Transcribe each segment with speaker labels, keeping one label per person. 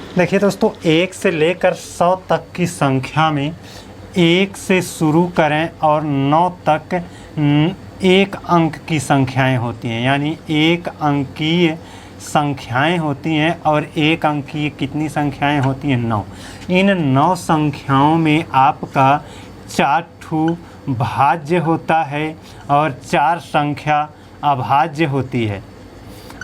Speaker 1: देखिए दोस्तों, 1 से लेकर 100 तक की संख्या में 1 से शुरू करें और 9 तक एक अंक की संख्याएं होती हैं, यानी एक अंकीय संख्याएं होती हैं। और एक अंकीय कितनी संख्याएं होती हैं? 9। इन 9 संख्याओं में आपका 4 ठू भाज्य होता है और 4 संख्या अभाज्य होती है।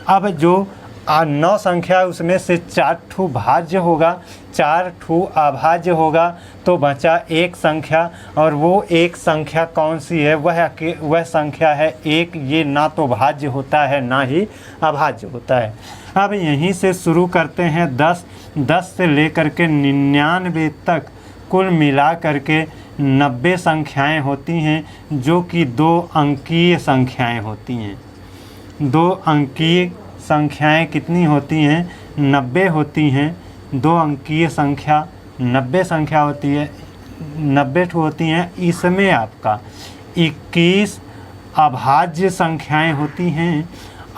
Speaker 1: अब जो 9 संख्या उसमें से 4 ठू भाज्य होगा, 4 ठू अभाज्य होगा, तो बचा एक संख्या। और वो एक संख्या कौन सी है? वह संख्या है 1। ये ना तो भाज्य होता है ना ही अभाज्य होता है। अब यहीं से शुरू करते हैं 10 से लेकर के 99 तक कुल मिला करके 90 संख्याएं होती हैं, जो कि 2 अंकीय संख्याएं होती हैं। 2 अंकीय संख्याएं कितनी होती हैं? 90 होती हैं। 2 अंकीय संख्या 90 संख्या होती है, 90 होती हैं। इसमें आपका 21 अभाज्य संख्याएं होती हैं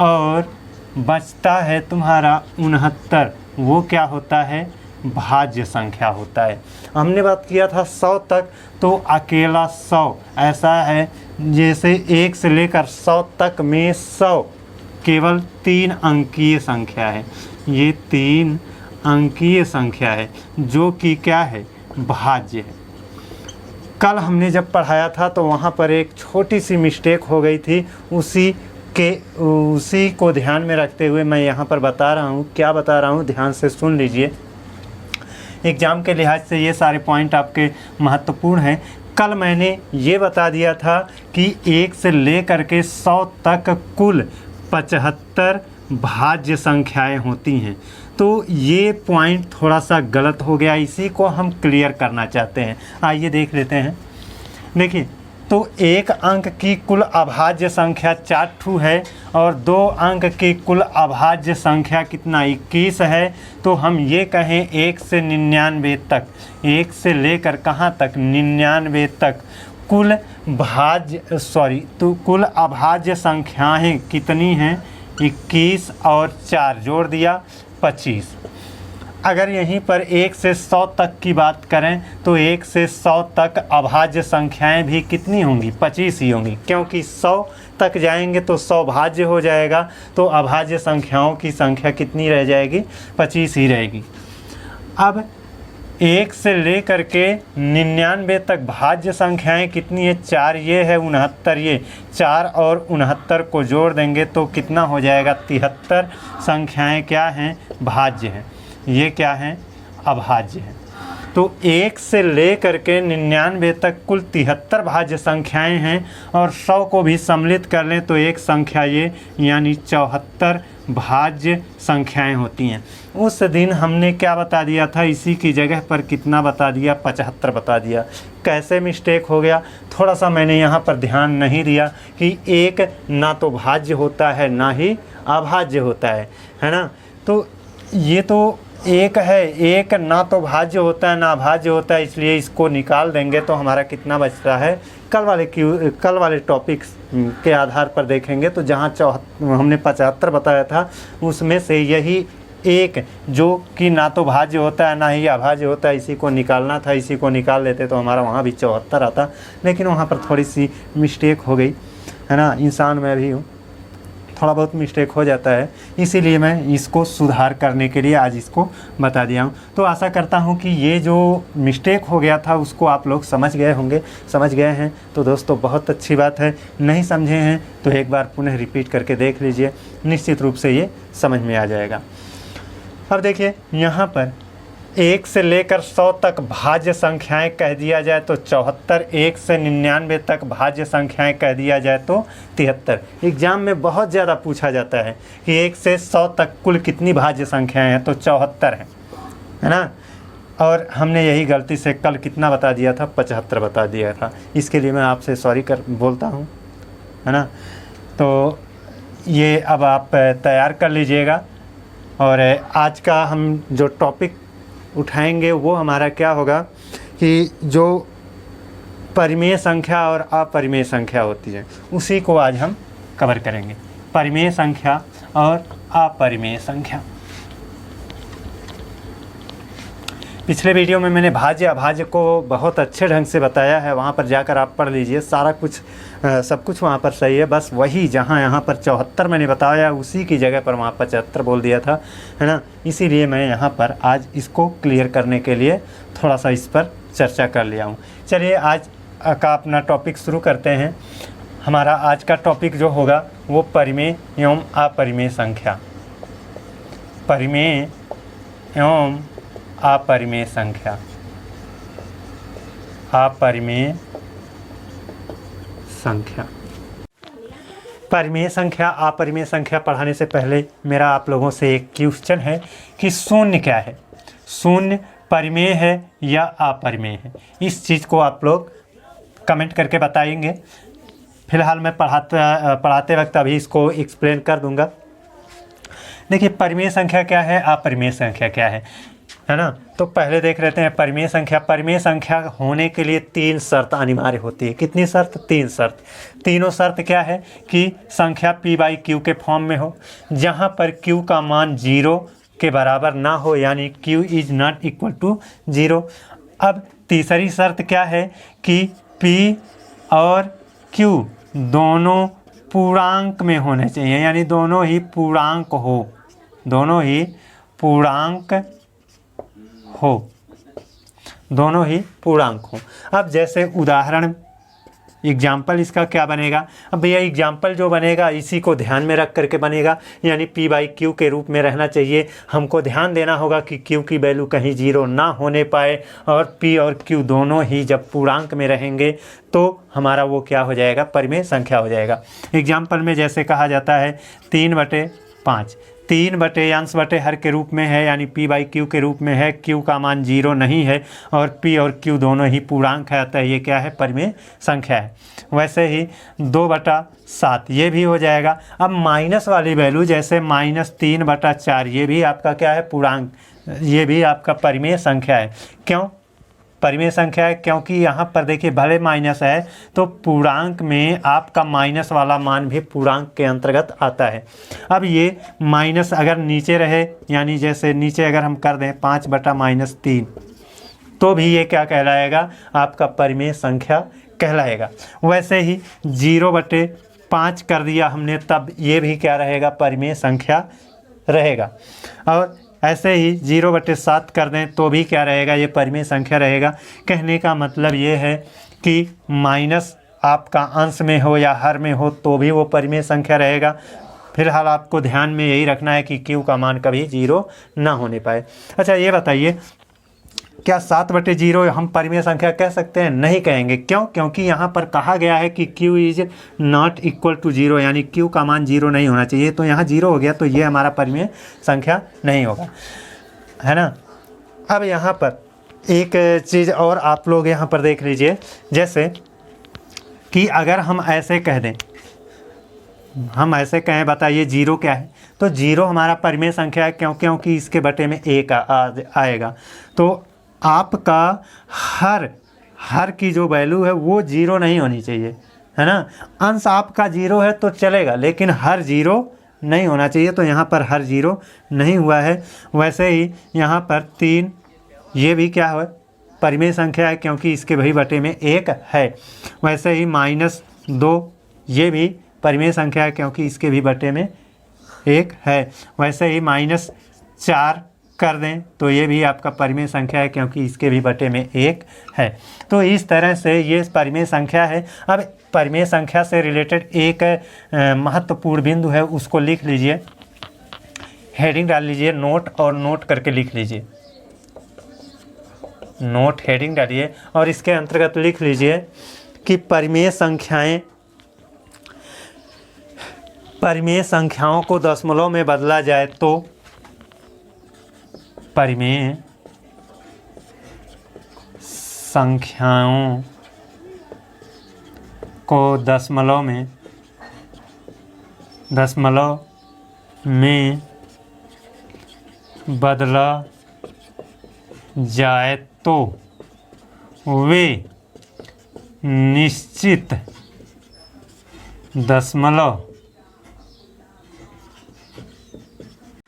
Speaker 1: और बचता है तुम्हारा 69। वो क्या होता है? भाज्य संख्या होता है। हमने बात किया था 100 तक, तो अकेला 100 ऐसा है जैसे 1 से लेकर 100 तक में 100 केवल 3 अंकीय संख्या है। ये 3 अंकीय संख्या है जो कि क्या है? भाज्य है। कल हमने जब पढ़ाया था तो वहाँ पर एक छोटी सी मिस्टेक हो गई थी, उसी को ध्यान में रखते हुए मैं यहाँ पर बता रहा हूँ। क्या बता रहा हूँ, ध्यान से सुन लीजिए। एग्ज़ाम के लिहाज से ये सारे पॉइंट आपके महत्वपूर्ण हैं। कल मैंने ये बता दिया था कि 1 से लेकर के 100 तक कुल 75 भाज्य संख्याएं होती हैं। तो ये पॉइंट थोड़ा सा गलत हो गया, इसी को हम क्लियर करना चाहते हैं। आइए देख लेते हैं। देखिए, तो एक अंक की कुल अभाज्य संख्या 4 ठू है और 2 अंक की कुल अभाज्य संख्या कितना? 21 है। तो हम ये कहें 1 से 99 तक, 1 से लेकर कहाँ तक? 99 तक कुल अभाज्य संख्याएं कितनी हैं? 21 और 4 जोड़ दिया 25। अगर यहीं पर 1 से 100 तक की बात करें तो 1 से 100 तक अभाज्य संख्याएं भी कितनी होंगी? 25 ही होंगी, क्योंकि 100 तक जाएंगे तो 100 भाज्य हो जाएगा, तो अभाज्य संख्याओं की संख्या कितनी रह जाएगी? 25 ही रहेगी। अब 1 से लेकर के 99 तक भाज्य संख्याएं कितनी है? 4 ये है, 69 ये। 4 और 69 को जोड़ देंगे तो कितना हो जाएगा? 73 संख्याएं क्या हैं? भाज्य हैं। ये क्या हैं? अभाज्य हैं। तो 1 से लेकर के 99 तक कुल 73 भाज्य संख्याएं हैं और 100 को भी सम्मिलित कर लें तो एक संख्या ये, यानी 74 भाज्य संख्याएं होती हैं। उस दिन हमने क्या बता दिया था? इसी की जगह पर कितना बता दिया? 75 बता दिया। कैसे मिस्टेक हो गया? थोड़ा सा मैंने यहाँ पर ध्यान नहीं दिया कि एक ना तो भाज्य होता है ना ही अभाज्य होता है ना। तो ये तो एक है, एक ना तो भाज्य होता है ना अभाज्य होता है, इसलिए इसको निकाल देंगे तो हमारा कितना बचता है? कल वाले टॉपिक्स के आधार पर देखेंगे तो जहाँ हमने 75 बताया था उसमें से यही एक जो कि ना तो भाज्य होता है ना ही अभाज्य होता है, इसी को निकालना था। इसी को निकाल लेते तो हमारा वहाँ भी 74 आता, लेकिन वहाँ पर थोड़ी सी मिस्टेक हो गई है ना। इंसान मैं भी हूँ, थोड़ा बहुत मिस्टेक हो जाता है, इसीलिए मैं इसको सुधार करने के लिए आज इसको बता दिया हूँ। तो आशा करता हूँ कि ये जो मिस्टेक हो गया था उसको आप लोग समझ गए होंगे। समझ गए हैं तो दोस्तों बहुत अच्छी बात है, नहीं समझे हैं तो एक बार पुनः रिपीट करके देख लीजिए, निश्चित रूप से ये समझ में आ जाएगा। अब देखिए यहाँ पर 1 से लेकर 100 तक भाज्य संख्याएं कह दिया जाए तो 74, 1 से 99 तक भाज्य संख्याएं कह दिया जाए तो 73। एग्ज़ाम में बहुत ज़्यादा पूछा जाता है कि 1 से 100 तक कुल कितनी भाज्य संख्याएं हैं, तो 74 है ना। और हमने यही गलती से कल कितना बता दिया था? 75 बता दिया था। इसके लिए मैं आपसे सॉरी बोलता हूँ, है ना। तो ये अब आप तैयार कर लीजिएगा। और आज का हम जो टॉपिक उठाएंगे वो हमारा क्या होगा कि जो परिमेय संख्या और अपरिमेय संख्या होती है उसी को आज हम कवर करेंगे। परिमेय संख्या और अपरिमेय संख्या। पिछले वीडियो में मैंने भाज्य अभाज्य को बहुत अच्छे ढंग से बताया है, वहाँ पर जाकर आप पढ़ लीजिए, सारा कुछ सब कुछ वहाँ पर सही है। बस वही जहाँ यहाँ पर 74 मैंने बताया उसी की जगह पर वहाँ 75 बोल दिया था, है ना। इसीलिए मैं यहाँ पर आज इसको क्लियर करने के लिए थोड़ा सा इस पर चर्चा कर लिया हूँ। चलिए आज का अपना टॉपिक शुरू करते हैं। हमारा आज का टॉपिक जो होगा वो परिमेय एवं अपरिमेय संख्या, परिमेय एवं अपरिमेय संख्या, अपरिमेय संख्या। परिमेय संख्या अपरिमेय संख्या पढ़ाने से पहले मेरा आप लोगों से एक क्वेश्चन है कि शून्य क्या है, शून्य परिमेय है या अपरिमेय है। इस चीज़ को आप लोग कमेंट करके बताएंगे। फिलहाल मैं पढ़ाते वक्त अभी इसको एक्सप्लेन कर दूंगा। देखिए परिमेय संख्या क्या है, अपरिमेय संख्या क्या है ना। तो पहले देख लेते हैं परिमेय संख्या। परिमेय संख्या होने के लिए 3 शर्त अनिवार्य होती है। कितनी शर्त? 3 शर्त। तीनों शर्त क्या है कि संख्या p/q के फॉर्म में हो, जहाँ पर q का मान 0 के बराबर ना हो, यानी q is not equal to 0। अब तीसरी शर्त क्या है कि p और q दोनों पूर्णांक में होने चाहिए, यानी दोनों ही पूर्णांक हो, दोनों ही पूर्णांक हो, दोनों ही पूर्णांक हो। अब जैसे उदाहरण एग्जाम्पल इसका क्या बनेगा? अब भैया एग्जाम्पल जो बनेगा इसी को ध्यान में रख करके बनेगा, यानी p/q के रूप में रहना चाहिए। हमको ध्यान देना होगा कि q की वैल्यू कहीं 0 ना होने पाए, और p और q दोनों ही जब पूर्णांक में रहेंगे तो हमारा वो क्या हो जाएगा? परिमेय संख्या हो जाएगा। एग्जाम्पल में जैसे कहा जाता है 3/5, 3 अंश बटे हर के रूप में है, यानी p/q के रूप में है। q का मान 0 नहीं है और p और q दोनों ही पूर्णांक है, अतः ये क्या है? परिमेय संख्या है। वैसे ही 2/7 ये भी हो जाएगा। अब माइनस वाली वैल्यू जैसे -3/4 ये भी आपका क्या है? पूर्णांक, ये भी आपका परिमेय संख्या है। क्यों परिमेय संख्या है? क्योंकि यहाँ पर देखिए भले माइनस है तो पूर्णांक में आपका माइनस वाला मान भी पूर्णांक के अंतर्गत आता है। अब ये माइनस अगर नीचे रहे, यानी जैसे नीचे अगर हम कर दें 5/-3, तो भी ये क्या कहलाएगा? आपका परिमेय संख्या कहलाएगा। वैसे ही 0/5 कर दिया हमने, तब ये भी क्या रहेगा? परिमेय संख्या रहेगा। और ऐसे ही 0/7 कर दें तो भी क्या रहेगा? ये परिमेय संख्या रहेगा। कहने का मतलब ये है कि माइनस आपका अंश में हो या हर में हो तो भी वो परिमेय संख्या रहेगा। फिलहाल आपको ध्यान में यही रखना है कि q का मान कभी 0 ना होने पाए। अच्छा ये बताइए, क्या 7/0 हम परिमेय संख्या कह सकते हैं? नहीं कहेंगे। क्यों? क्योंकि यहाँ पर कहा गया है कि q is not equal to 0, यानी q का मान 0 नहीं होना चाहिए। तो यहाँ 0 हो गया तो ये हमारा परिमेय संख्या नहीं होगा, है ना। अब यहाँ पर एक चीज़ और आप लोग यहाँ पर देख लीजिए, जैसे कि अगर हम ऐसे कह दें, हम ऐसे कहें बताइए 0 क्या है? तो 0 हमारा परिमेय संख्या है। क्यों? क्योंकि इसके बटे में 1 आएगा। तो आपका हर की जो वैल्यू है वो 0 नहीं होनी चाहिए, है ना। अंश आपका 0 है तो चलेगा, लेकिन हर 0 नहीं होना चाहिए। तो यहाँ पर हर 0 नहीं हुआ है। वैसे ही यहाँ पर 3 ये भी क्या है? परिमेय संख्या है, क्योंकि इसके वही बटे में 1 है। वैसे ही -2 ये भी परिमेय संख्या है, क्योंकि इसके भी बटे में 1 है। वैसे ही -4 कर दें तो ये भी आपका परिमेय संख्या है, क्योंकि इसके भी बटे में 1 है। तो इस तरह से ये परिमेय संख्या है। अब परिमेय संख्या से रिलेटेड एक महत्वपूर्ण बिंदु है, उसको लिख लीजिए, हेडिंग डाल लीजिए नोट, और नोट करके लिख लीजिए। नोट हेडिंग डालिए और इसके अंतर्गत लिख लीजिए कि परिमेय संख्याओं को दशमलव में बदला जाए तो परिमेय संख्याओं को दशमलव में बदला जाए तो वे निश्चित दशमलव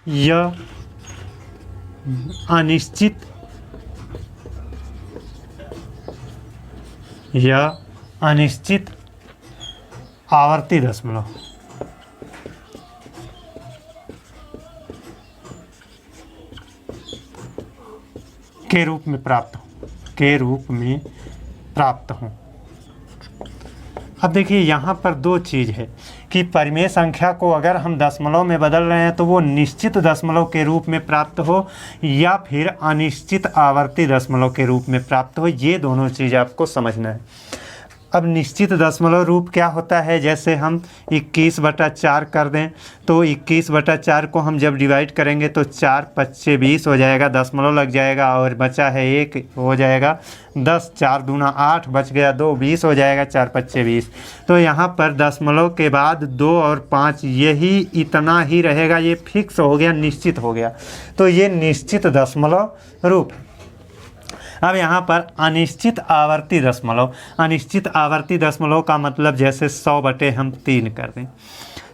Speaker 1: या अनिश्चित या अनिश्चित आवर्ती दशमलव के रूप में प्राप्त हों। अब देखिए यहाँ पर दो चीज़ है कि परिमेय संख्या को अगर हम दशमलव में बदल रहे हैं तो वो निश्चित दशमलव के रूप में प्राप्त हो या फिर अनिश्चित आवर्ती दशमलव के रूप में प्राप्त हो, ये दोनों चीज़ आपको समझना है। अब निश्चित दशमलव रूप क्या होता है, जैसे हम 21/4 कर दें तो 21/4 को हम जब डिवाइड करेंगे तो 4 5 20 हो जाएगा, दशमलव लग जाएगा और बचा है 1 हो जाएगा 10, 4 दूना 8 बच गया 2, 20 हो जाएगा, 4 5 20। तो यहाँ पर दशमलव के बाद 2 और 5 यही इतना ही रहेगा, ये फिक्स हो गया, निश्चित हो गया। तो ये निश्चित दशमलव रूप है। अब यहाँ पर अनिश्चित आवर्ती दशमलव, अनिश्चित आवर्ती दशमलव का मतलब जैसे 100/3 कर दें,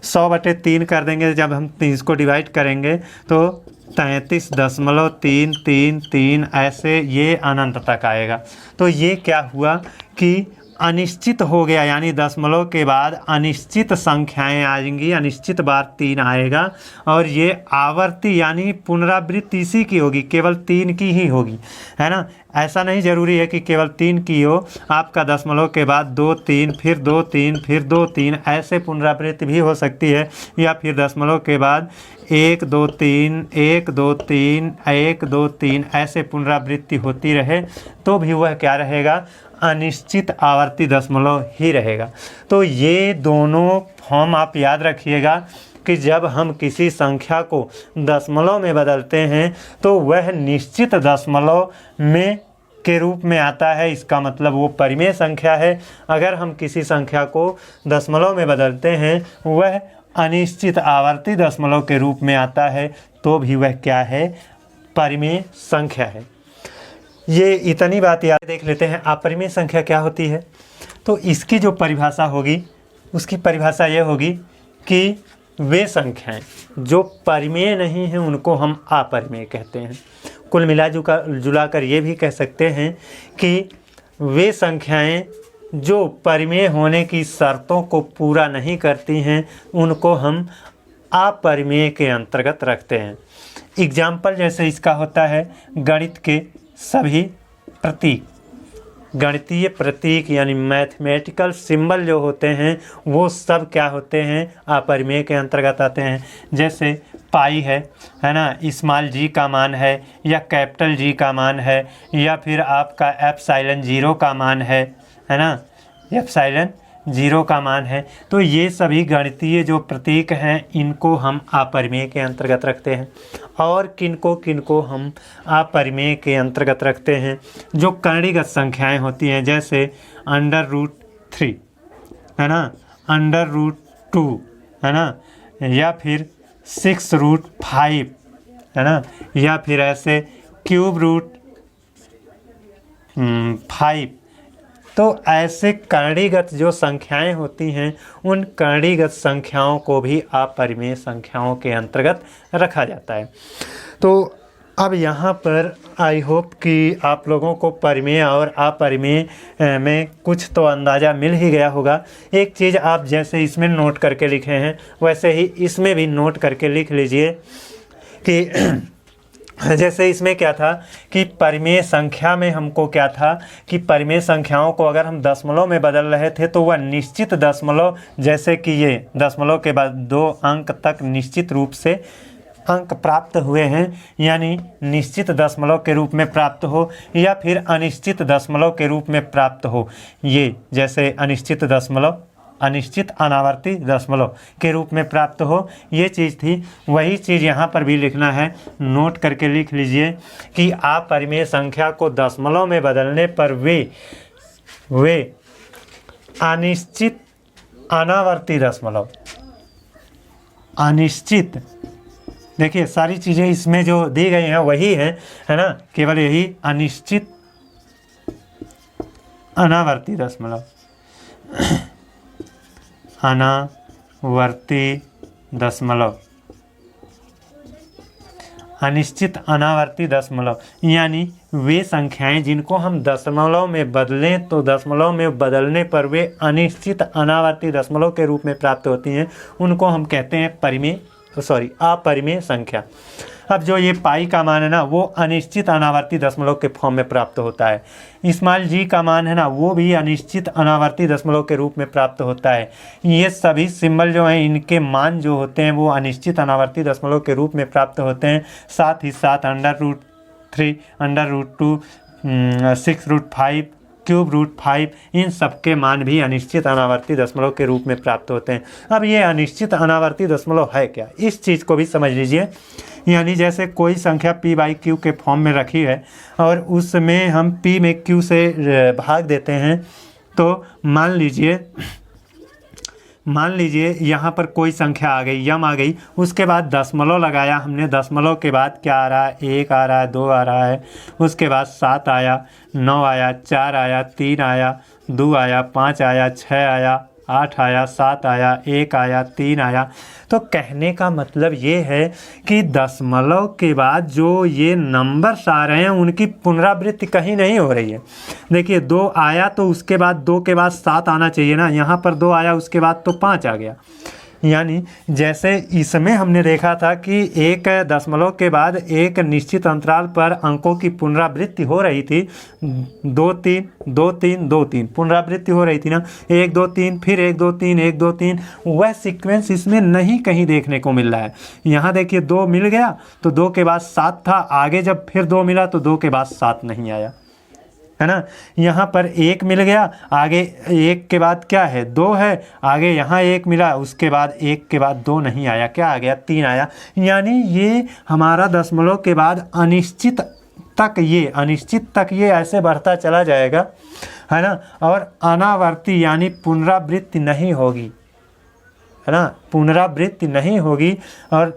Speaker 1: 100/3 कर देंगे, जब हम इसको डिवाइड करेंगे तो 33.333 ऐसे ये अनंत तक आएगा। तो ये क्या हुआ कि अनिश्चित हो गया, यानी दशमलव के बाद अनिश्चित संख्याएं आएंगी, अनिश्चित बार 3 आएगा और ये आवर्ती यानी पुनरावृत्ति इसी की होगी, केवल 3 की ही होगी, है ना। ऐसा नहीं ज़रूरी है कि केवल 3 की हो, आपका दशमलव के बाद 2 3 फिर 2 3 फिर 2 3 ऐसे पुनरावृत्ति भी हो सकती है, या फिर दशमलव के बाद 1 2 3 1 2 3 1 2 3 ऐसे पुनरावृत्ति होती रहे तो भी वह क्या रहेगा, अनिश्चित आवर्ती दशमलव ही रहेगा। तो ये दोनों फॉर्म आप याद रखिएगा कि जब हम किसी संख्या को दशमलव में बदलते हैं तो वह निश्चित दशमलव में के रूप में आता है, इसका मतलब वो परिमेय संख्या है। अगर हम किसी संख्या को दशमलव में बदलते हैं वह अनिश्चित आवर्ती दशमलव के रूप में आता है तो भी वह क्या है, परिमेय संख्या है। ये इतनी बात याद देख लेते हैं। अपरिमेय संख्या क्या होती है, तो इसकी जो परिभाषा होगी उसकी परिभाषा ये होगी कि वे संख्याएं जो परिमेय नहीं हैं उनको हम अपरिमेय कहते हैं। कुल जुलाकर ये भी कह सकते हैं कि वे संख्याएं जो परिमेय होने की शर्तों को पूरा नहीं करती हैं उनको हम अपरिमेय के अंतर्गत रखते हैं। एग्जाम्पल जैसे इसका होता है गणित के सभी प्रतीक, गणितीय प्रतीक यानी मैथमेटिकल सिंबल जो होते हैं वो सब क्या होते हैं, अपरिमेय के अंतर्गत आते हैं। जैसे पाई है ना, स्मॉल जी का मान है या कैपिटल जी का मान है या फिर आपका एप्सिलॉन 0 का मान है ना, एप्सिलॉन 0 का मान है। तो ये सभी गणितीय जो प्रतीक हैं इनको हम अपरिमेय के अंतर्गत रखते हैं। और किनको हम अपरिमेय के अंतर्गत रखते हैं, जो करणीगत संख्याएं होती हैं, जैसे √3 है ना, √2 है ना, या फिर 6√5 है ना, या फिर ऐसे √5। तो ऐसे करणीगत जो संख्याएं होती हैं उन करणीगत संख्याओं को भी अपरिमेय संख्याओं के अंतर्गत रखा जाता है। तो अब यहाँ पर आई होप कि आप लोगों को परिमेय और अपरिमेय में कुछ तो अंदाज़ा मिल ही गया होगा। एक चीज़ आप जैसे इसमें नोट करके लिखे हैं वैसे ही इसमें भी नोट करके लिख लीजिए कि जैसे इसमें क्या था कि परिमेय संख्या में हमको क्या था कि परिमेय संख्याओं को अगर हम दशमलव में बदल रहे थे तो वह निश्चित दशमलव, जैसे कि ये दशमलव के बाद 2 अंक तक निश्चित रूप से अंक प्राप्त हुए हैं, यानी निश्चित दशमलव के रूप में प्राप्त हो या फिर अनिश्चित दशमलव के रूप में प्राप्त हो। ये जैसे अनिश्चित दशमलव, अनिश्चित अनावर्ती दशमलव के रूप में प्राप्त हो, ये चीज़ थी। वही चीज़ यहाँ पर भी लिखना है, नोट करके लिख लीजिए कि अपरिमेय संख्या को दशमलव में बदलने पर वे अनिश्चित अनावर्ती दशमलव, अनिश्चित, देखिए सारी चीज़ें इसमें जो दी गई हैं वही हैं, है ना, केवल यही अनिश्चित अनावर्ती दशमलव, अनावर्ती दशमलव अनिश्चित अनावर्ती दशमलव, यानी वे संख्याएं जिनको हम दशमलव में बदलें तो दशमलव में बदलने पर वे अनिश्चित अनावर्ती दशमलव के रूप में प्राप्त होती हैं, उनको हम कहते हैं अपरिमेय संख्या। अब जो ये पाई का मान है ना, वो अनिश्चित अनावर्ती दशमलव के फॉर्म में प्राप्त होता है। स्मॉल जी का मान है ना, वो भी अनिश्चित अनावर्ती दशमलव के रूप में प्राप्त होता है। ये सभी सिंबल जो हैं, इनके मान जो होते हैं वो अनिश्चित अनावर्ती दशमलव के रूप में प्राप्त होते हैं। साथ ही साथ √3, √2, 6√5, √5 इन सब के मान भी अनिश्चित अनावर्ती दशमलव के रूप में प्राप्त होते हैं। अब ये अनिश्चित अनावर्ती दशमलव है क्या, इस चीज़ को भी समझ लीजिए। यानी जैसे कोई संख्या p/q के फॉर्म में रखी है और उसमें हम p में q से भाग देते हैं, तो मान लीजिए यहाँ पर कोई संख्या आ गई, यम आ गई, उसके बाद दशमलव लगाया हमने, दशमलव के बाद क्या आ रहा है, 1 आ रहा है, 2 आ रहा है, उसके बाद 7 आया, 9 आया, 4 आया, 3 आया, 2 आया, 5 आया, 6 आया, 8 आया, 7 आया, 1 आया, 3 आया। तो कहने का मतलब ये है कि दशमलव के बाद जो ये नंबर्स आ रहे हैं उनकी पुनरावृत्ति कहीं नहीं हो रही है। देखिए 2 आया तो उसके बाद 2 के बाद 7 आना चाहिए ना, यहाँ पर 2 आया उसके बाद तो 5 आ गया। यानी जैसे इसमें हमने देखा था कि एक दशमलव के बाद एक निश्चित अंतराल पर अंकों की पुनरावृत्ति हो रही थी, 2 3 2 3 2 3 पुनरावृत्ति हो रही थी ना, 1 2 3 फिर 1 2 3 1 2 3, वह सीक्वेंस इसमें नहीं कहीं देखने को मिल रहा है। यहाँ देखिए 2 मिल गया तो 2 के बाद 7 था, आगे जब फिर 2 मिला तो 2 के बाद 7 नहीं आया, है ना। यहाँ पर 1 मिल गया, आगे 1 के बाद क्या है, 2 है, आगे यहाँ 1 मिला, उसके बाद 1 के बाद 2 नहीं आया, क्या आ गया, 3 आया। यानी ये हमारा दशमलव के बाद अनिश्चित तक ये ऐसे बढ़ता चला जाएगा, है ना। और अनावर्ती यानी पुनरावृत्ति नहीं होगी, है ना, पुनरावृत्ति नहीं होगी। और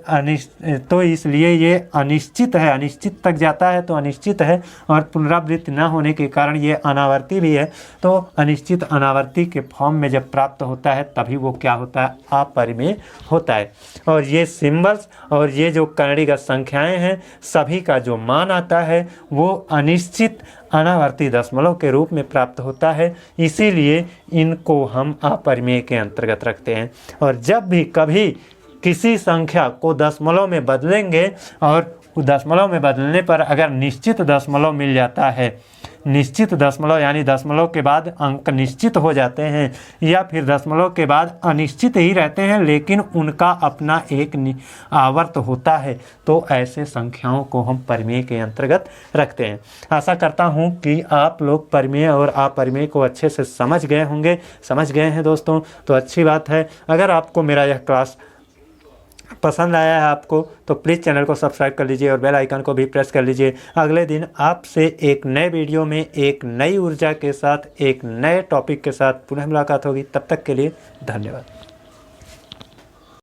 Speaker 1: तो इसलिए ये अनिश्चित है, अनिश्चित तक जाता है तो अनिश्चित है, और पुनरावृत्ति न होने के कारण ये अनावर्ती भी है। तो अनिश्चित अनावर्ती के फॉर्म में जब प्राप्त होता है तभी वो क्या होता है, अपरिमेय होता है। और ये सिंबल्स और ये जो कर्णिगत संख्याएं हैं, सभी का जो मान आता है वो अनिश्चित अनावर्ती दशमलव के रूप में प्राप्त होता है, इसीलिए इनको हम अपरिमेय के अंतर्गत रखते हैं। और जब भी कभी किसी संख्या को दशमलव में बदलेंगे और दशमलव में बदलने पर अगर निश्चित दशमलव मिल जाता है, निश्चित दशमलव यानी दशमलव के बाद अंक निश्चित हो जाते हैं, या फिर दशमलव के बाद अनिश्चित ही रहते हैं लेकिन उनका अपना एक आवर्त होता है, तो ऐसे संख्याओं को हम परिमेय के अंतर्गत रखते हैं। आशा करता हूं कि आप लोग परिमेय और अपरिमेय को अच्छे से समझ गए हैं दोस्तों, तो अच्छी बात है। अगर आपको मेरा यह क्लास पसंद आया है आपको, तो प्लीज़ चैनल को सब्सक्राइब कर लीजिए और बेल आइकन को भी प्रेस कर लीजिए। अगले दिन आपसे एक नए वीडियो में एक नई ऊर्जा के साथ, एक नए टॉपिक के साथ पुनः मुलाकात होगी। तब तक के लिए धन्यवाद।